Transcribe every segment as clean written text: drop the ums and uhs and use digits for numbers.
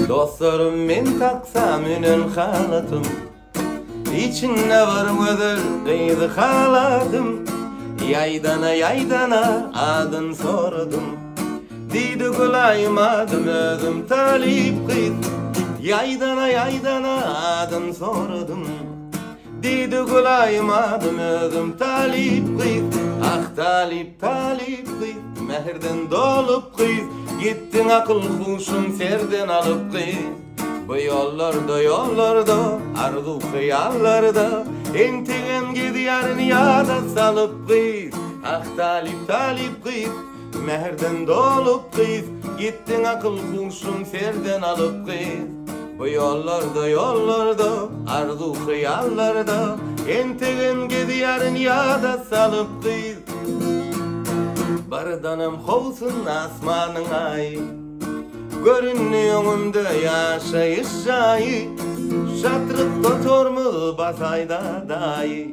Dostlarım men taksam ünün halatım, İçinde var mıdır kıydı halatım. Yaydana adın sordum, Didi kulaymadım özüm talip kız. Yaydana adın sordum, Didi kulaymadım özüm talip kız. Ah talip kız, mehrden dolup kız. Gittin akıl huşun serden alıp kız. Bu yollarda, arzu hıyallarda, Entigen gidiyor niyada salıp kız. Ah talip kız, mehrden dolup kız. Gittin akıl huşun serden alıp kız. Bu yollarda, arzu hıyallarda, Entigen gidiyor niyada salıp kız. Bardanım hovsun asmanın ay, Görünüyorumda yaşayış jayı. Şatrıkta tormu basayda dayı,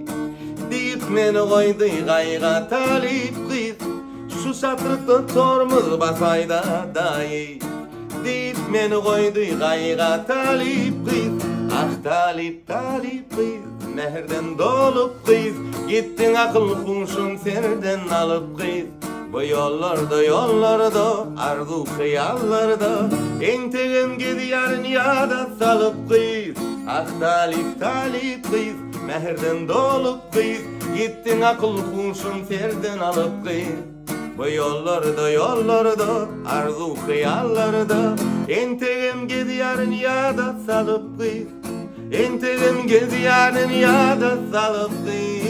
Deyip meni koydu gayga talip kız. Şu şatrıkta tormu basayda dayı, Deyip meni koydu gayga talip kız. Ah talip kız, mehrden dolup kız. Gittin akıl huşun serden alıp kız. Bu yollarda, arzu hıyallarda, Entigen gidiyor niyada salıp kız. Ah talip kız, mehrden dolup kız. Gittin akıl huşun serden alıp kız. Bu yollarda, arzu hıyallarda, Entigen gidiyor niyada salıp kız. Entigen gidiyor niyada salıp kız.